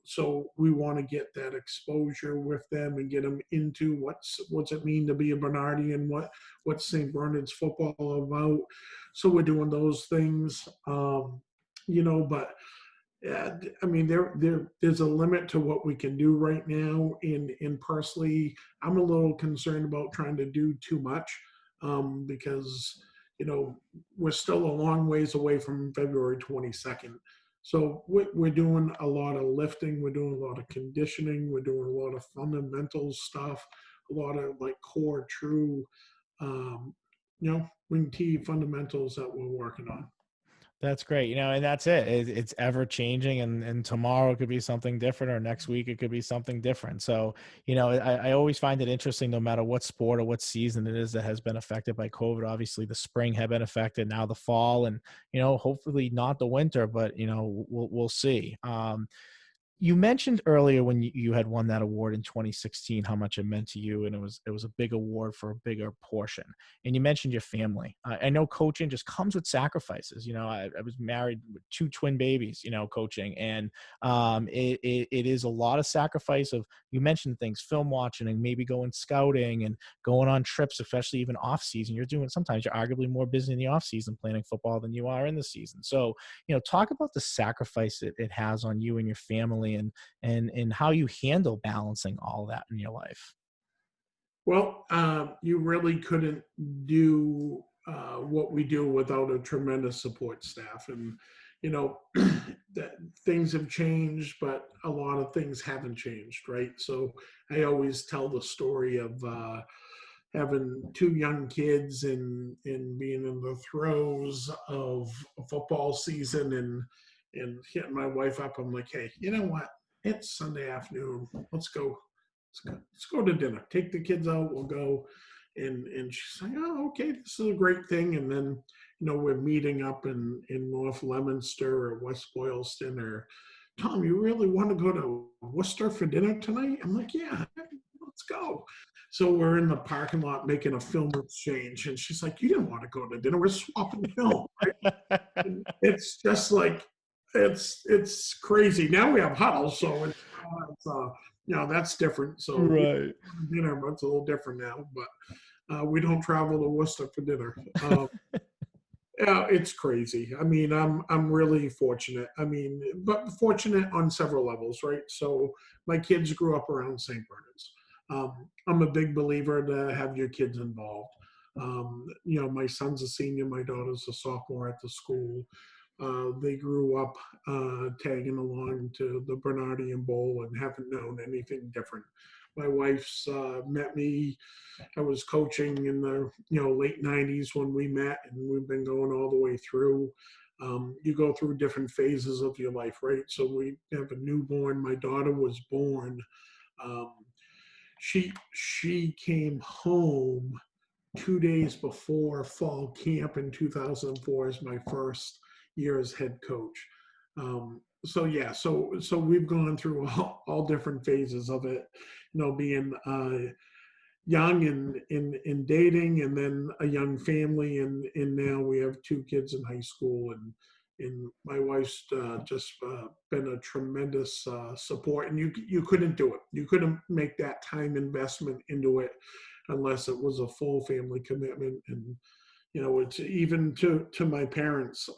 So we want to get that exposure with them and get them into what's it mean to be a Bernardi and what's St. Bernard's football about. So we're doing those things, but yeah, I mean, there's a limit to what we can do right now. And personally, I'm a little concerned about trying to do too much, because we're still a long ways away from February 22nd. So we're doing a lot of lifting, we're doing a lot of conditioning, we're doing a lot of fundamental stuff, a lot of like core, true, um, wing tee fundamentals that we're working on. That's great. And that's it. It's ever changing, and tomorrow it could be something different, or next week it could be something different. So, I always find it interesting, no matter what sport or what season it is that has been affected by COVID. Obviously, the spring had been affected, now the fall, and, hopefully not the winter, but, we'll see. You mentioned earlier when you had won that award in 2016, how much it meant to you, and it was a big award for a bigger portion. And you mentioned your family. I know coaching just comes with sacrifices. I was married with 2 twin babies. Coaching, and it is a lot of sacrifice. Of, you mentioned things, film watching, and maybe going scouting and going on trips, especially even off season. Sometimes you're arguably more busy in the off season planning football than you are in the season. So, talk about the sacrifice it has on you and your family, and how you handle balancing all that in your life. Well, you really couldn't do what we do without a tremendous support staff. And, that things have changed, but a lot of things haven't changed, right? So I always tell the story of having 2 young kids and being in the throes of a football season and hitting my wife up. I'm like, hey, you know what? It's Sunday afternoon. Let's go to dinner. Take the kids out. We'll go. And she's like, oh, okay, this is a great thing. And then, we're meeting up in North Leominster or West Boylston, or Tom, you really want to go to Worcester for dinner tonight? I'm like, yeah, let's go. So we're in the parking lot making a film exchange, and she's like, you didn't want to go to dinner. We're swapping film, right? And it's just like, it's crazy. Now we have huddles, so that's different. So we Right. dinner, but it's a little different now. But we don't travel to Worcester for dinner. Yeah, it's crazy. I mean, I'm really fortunate. I mean, but fortunate on several levels, right? So my kids grew up around St. Bernard's. I'm a big believer to have your kids involved. My son's a senior, my daughter's a sophomore at the school. They grew up tagging along to the Bernardian Bowl and haven't known anything different. My wife's met me. I was coaching in the late '90s when we met, and we've been going all the way through. You go through different phases of your life, right? So we have a newborn. My daughter was born. Um, she came home 2 days before fall camp in 2004 as my first year as head coach. So yeah, so we've gone through all different phases of it. Being young in dating, and then a young family, and now we have two kids in high school, and my wife's just been a tremendous support, and you couldn't do it. You couldn't make that time investment into it unless it was a full family commitment. And it's even to my parents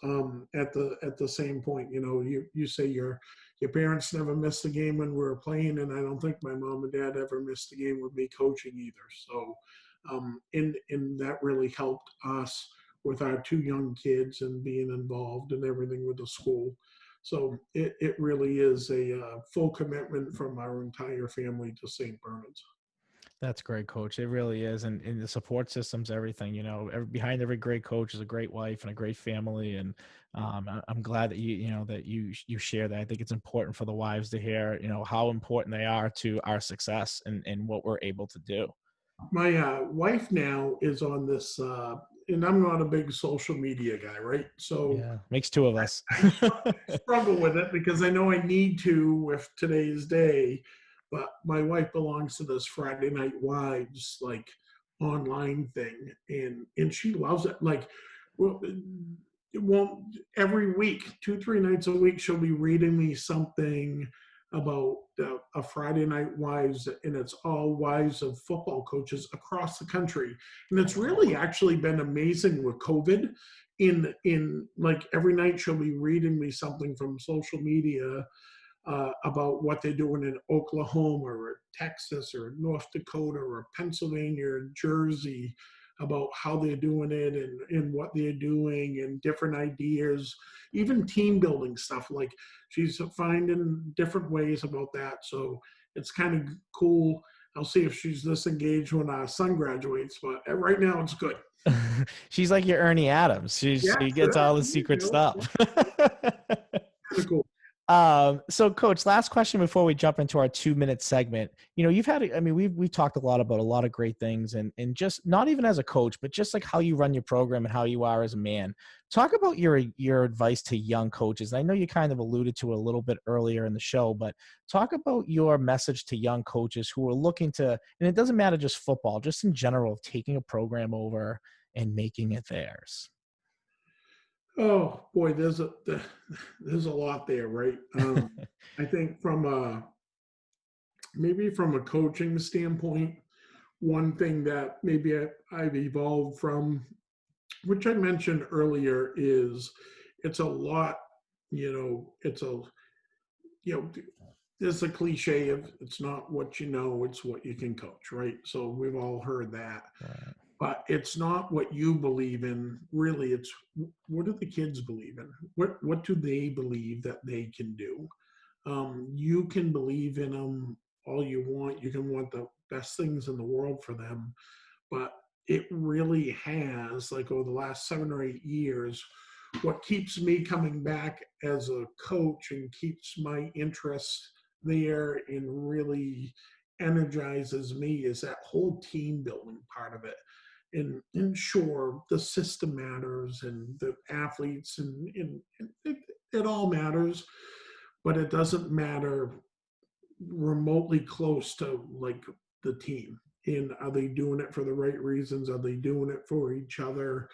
at the same point. You say your parents never missed a game when we were playing, and I don't think my mom and dad ever missed a game with me coaching either. So and that really helped us with our two young kids and being involved in everything with the school. So it really is a full commitment from our entire family to St. Bernard's. That's great, coach. It really is. And the support system's everything, behind every great coach is a great wife and a great family. And I'm glad that you share that. I think it's important for the wives to hear, how important they are to our success and what we're able to do. My wife now is on this, and I'm not a big social media guy, right? So Yeah. Makes two of us. I struggle with it because I know I need to with today's day, but my wife belongs to this Friday Night Wives like online thing, and she loves it. Like, well, it won't every week, 2 3 nights a week, she'll be reading me something about a Friday Night Wives, and it's all wives of football coaches across the country, and it's really actually been amazing with COVID. In like every night she'll be reading me something from social media about what they're doing in Oklahoma or Texas or North Dakota or Pennsylvania or Jersey, about how they're doing it and what they're doing and different ideas, even team building stuff. Like she's finding different ways about that. So it's kind of cool. I'll see if she's this engaged when our son graduates, but right now it's good. She's like your Ernie Adams. Yeah, She gets sure. all the secret stuff. Kind of cool. So coach, last question before we jump into our 2-minute segment. You've had, I mean, we've talked a lot about a lot of great things and just not even as a coach, but just like how you run your program and how you are as a man. Talk about your advice to young coaches. I know you kind of alluded to it a little bit earlier in the show, but talk about your message to young coaches who are looking to, and it doesn't matter just football, just in general, of taking a program over and making it theirs. Oh boy, there's a lot there, right? I think maybe from a coaching standpoint, one thing that maybe I've evolved from, which I mentioned earlier, is it's a lot. It's a you know there's a cliche of it's not what you know, it's what you can coach, right? So we've all heard that. Right. But it's not what you believe in. Really, it's what do the kids believe in? What do they believe that they can do? You can believe in them all you want. You can want the best things in the world for them, but it really has, like over the last 7 or 8 years, what keeps me coming back as a coach and keeps my interest there in really energizes me is that whole team building part of it. And sure, the system matters and the athletes and it all matters, but it doesn't matter remotely close to like the team. And are they doing it for the right reasons? Are they doing it for each other?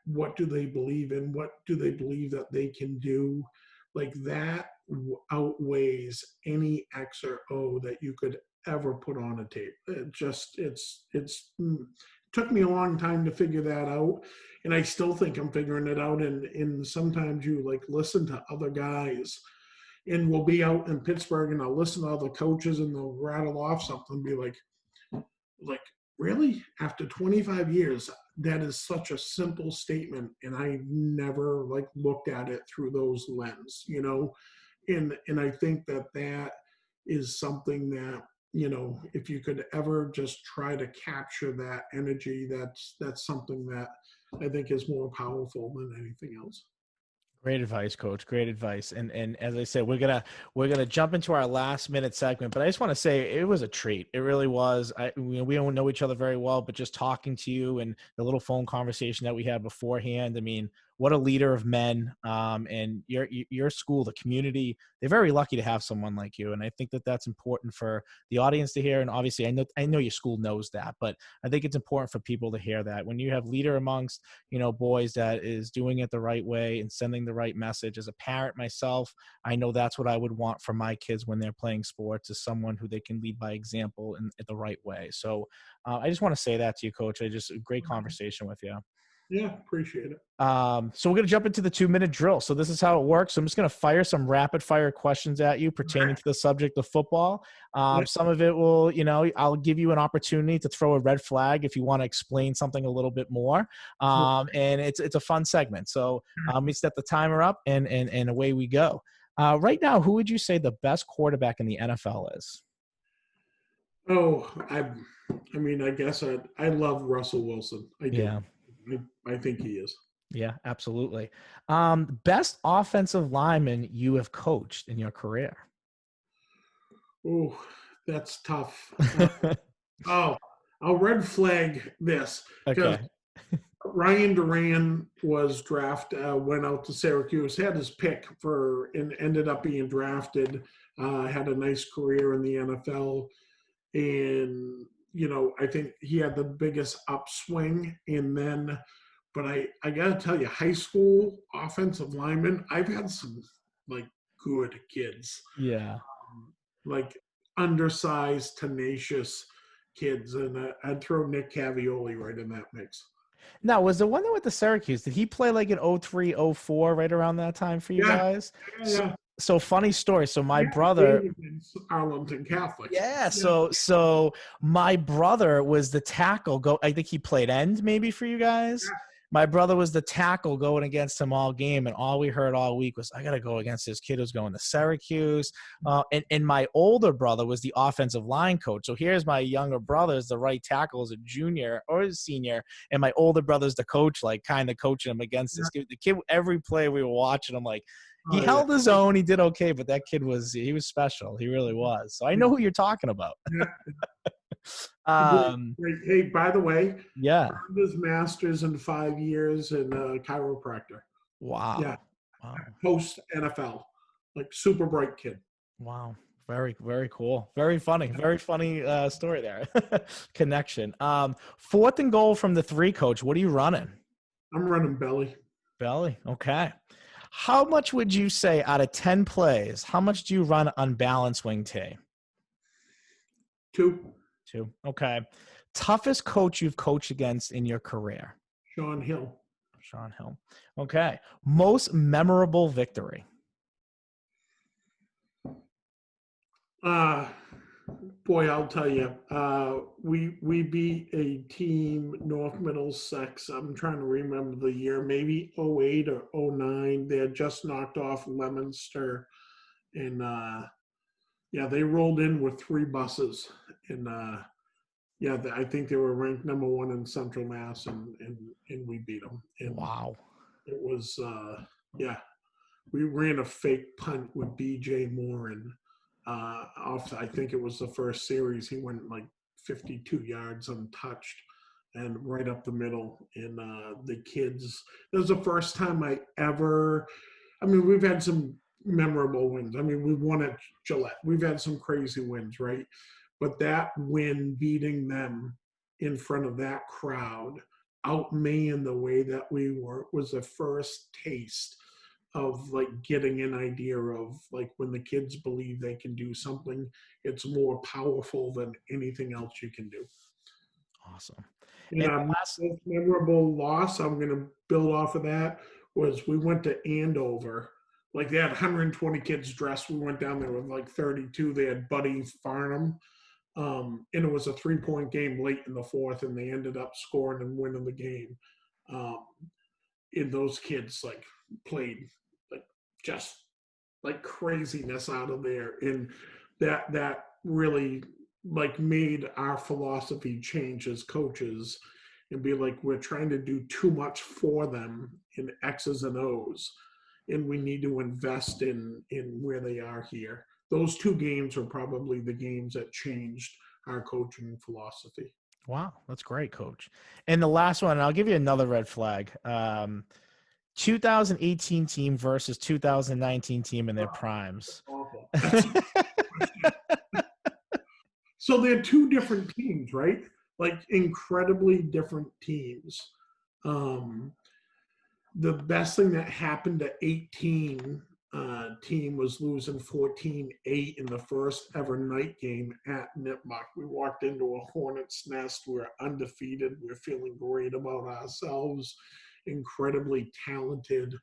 What do they believe in? What do they believe that they can do? Like that outweighs any X or O that you could ever put on a tape. It took me a long time to figure that out. And I still think I'm figuring it out. And sometimes you like listen to other guys and we'll be out in Pittsburgh and I'll listen to other coaches and they'll rattle off something and be like, really? After 25 years, that is such a simple statement. And I never like looked at it through those lens, you know? And I think that is something that, you know, if you could ever just try to capture that energy, that's something that I think is more powerful than anything else. Great advice, Coach. Great advice. And as I said, we're gonna jump into our last minute segment, but I just want to say it was a treat. It really was. We don't know each other very well, but just talking to you and the little phone conversation that we had beforehand. I mean, what a leader of men. And your school, the community, they're very lucky to have someone like you. And I think that that's important for the audience to hear. And obviously, I know your school knows that, but I think it's important for people to hear that when you have leader amongst boys that is doing it the right way and sending the right message. As a parent myself, I know that's what I would want for my kids when they're playing sports, is someone who they can lead by example in the right way. So I just want to say that to you, Coach. I just a great conversation with you. Yeah, appreciate it. So we're going to jump into the 2-minute drill. So this is how it works. So I'm just going to fire some rapid fire questions at you pertaining to the subject of football. Some of it will, I'll give you an opportunity to throw a red flag if you want to explain something a little bit more. And it's a fun segment. So let me set the timer up and away we go. Right now, who would you say the best quarterback in the NFL is? Oh, I mean, I guess I love Russell Wilson. I do. Yeah. I think he is. Yeah, absolutely. Best offensive lineman you have coached in your career? Oh, that's tough. Oh, I'll red flag this because Okay. Ryan Duran was went out to Syracuse, had his pick and ended up being drafted, had a nice career in the NFL. And, I think he had the biggest upswing. And then, but I got to tell you, high school offensive linemen, I've had some like good kids, Yeah. like undersized, tenacious kids. And I'd throw Nick Cavioli right in that mix. Now, was the one that went to Syracuse, did he play like in 03, 04, right around that time for you Yeah, guys? yeah, So, yeah. so funny story. So my Yeah, brother, David against Arlington Catholic. yeah, Yeah, so my brother was the tackle. I think he played end maybe for you guys. My brother was the tackle going against him all game, and all we heard all week was, "I got to go against this kid who's going to Syracuse." And my older brother was the offensive line coach. So here's my younger brother's the right tackle as a junior or a senior, and my older brother's the coach, like kind of coaching him against this kid. The kid, every play we were watching, I'm like, he oh, yeah. held his own. He did okay, but that kid he was special. He really was. So I know who you're talking about. Yeah. Great, um, great. Hey, by the way, yeah. earned his master's in 5 years in chiropractor. Yeah, Wow. Wow. post NFL, like super bright kid. Wow. Very, very cool. Very funny. Very funny story there. Connection. 4th and goal from the 3, coach. What are you running? I'm running belly. Belly. Okay. How much would you say out of 10 plays, how much do you run on balance wing T? 2, 2. Okay. Toughest coach you've coached against in your career? Sean Hill. Sean Hill. Okay. Most memorable victory? Uh, Boy, I'll tell you, we beat a team, North Middlesex. I'm trying to remember the year, maybe '08 or '09. They had just knocked off Leominster, and yeah, they rolled in with 3 buses, and yeah, I think they were ranked number 1 in Central Mass, and we beat them. And Wow. it was yeah, we ran a fake punt with BJ Moore, and I think it was the first series, he went like 52 yards untouched and right up the middle. And the kids, it was the first time I mean, we've had some memorable wins. I mean, we won at Gillette. We've had some crazy wins, right? But that win, beating them in front of that crowd, outman the way that we were, was the first taste of like getting an idea of like when the kids believe they can do something, it's more powerful than anything else you can do. Awesome. And And our the last, most memorable loss, I'm going to build off of that, was we went to Andover. Like they had 120 kids dressed. We went down there with like 32. They had Buddy Farnham. And it was a 3-point game late in the fourth, and they ended up scoring and winning the game. Um, and those kids like played like just like craziness out of there, and that really like made our philosophy change as coaches and be like, we're trying to do too much for them in X's and O's, and we need to invest in where they are here. Those two games are probably the games that changed our coaching philosophy. wow, that's great, coach. And the last one, and I'll give you another red flag. 2018 team versus 2019 team in their primes. Awful. So they're two different teams, right? Like incredibly different teams. Um, the best thing that happened to 18 team was losing 14-8 in the first ever night game at Nipmuc. We walked into a hornet's nest. We were undefeated. We were feeling great about ourselves, incredibly talented.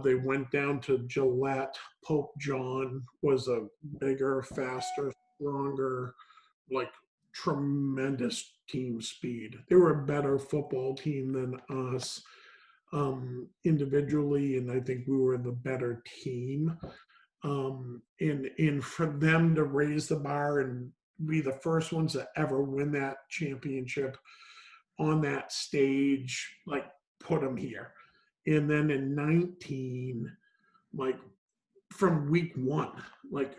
They went down to Gillette. Pope John was a bigger, faster, stronger, like tremendous team speed. They were a better football team than us individually, and I think we were the better team. And for them to raise the bar and be the first ones to ever win that championship on that stage, like put them here. And then in 19, like from week one, like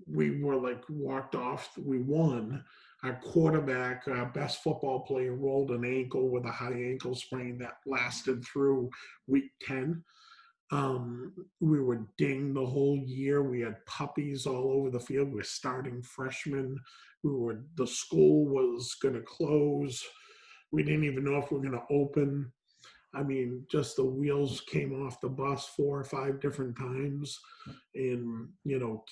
we were like walked off, we won. Our quarterback, our best football player, rolled an ankle with a high ankle sprain that lasted through week 10. We were dinged the whole year. We had puppies all over the field. We were starting freshmen. The school was going to close. We didn't even know if we were going to open. I mean, just the wheels came off the bus 4 or 5 different times. And,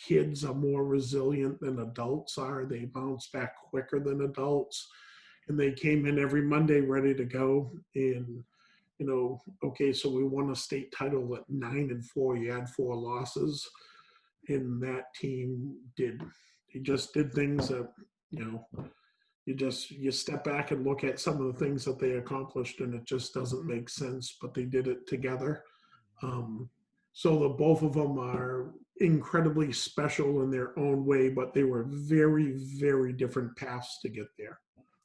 kids are more resilient than adults are. They bounce back quicker than adults. And they came in every Monday ready to go. And, okay, so we won a state title at 9-4. You had 4 losses. And that team they just did things that, you step back and look at some of the things that they accomplished, and it just doesn't make sense, but they did it together. So the both of them are incredibly special in their own way, but they were very, very different paths to get there.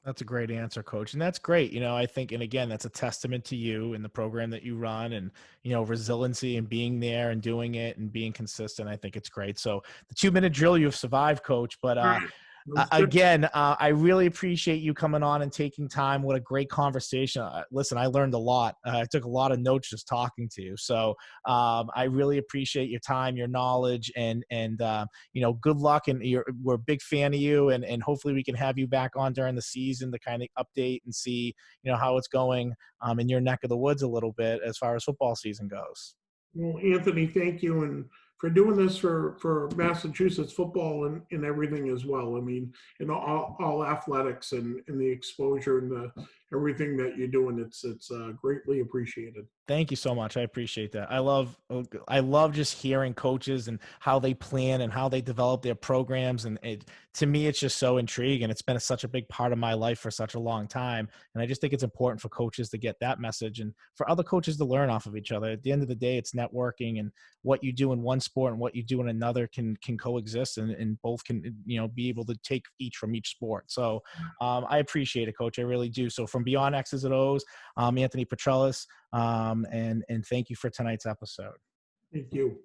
That's a great answer, coach. And that's great. I think, and again, that's a testament to you and the program that you run and, resiliency and being there and doing it and being consistent. I think it's great. So the 2-minute drill, you've survived, coach, but, All right. again, I really appreciate you coming on and taking time. What a great conversation. Listen, I learned a lot. I took a lot of notes just talking to you. So I really appreciate your time, your knowledge, and good luck. And we're a big fan of you. And hopefully we can have you back on during the season to kind of update and see, how it's going in your neck of the woods a little bit as far as football season goes. Well, Anthony, thank you, and for doing this for Massachusetts football and everything as well. I mean, all athletics and the exposure and everything that you're doing, it's greatly appreciated. Thank you so much. I appreciate that. I love just hearing coaches and how they plan and how they develop their programs. And to me, it's just so intriguing. It's been such a big part of my life for such a long time. And I just think it's important for coaches to get that message and for other coaches to learn off of each other. At the end of the day, it's networking, and what you do in one sport and what you do in another can coexist, and both can, be able to take each from each sport. So I appreciate it, coach. I really do. So from Beyond X's and O's, Anthony Petrellis, and thank you for tonight's episode. Thank you.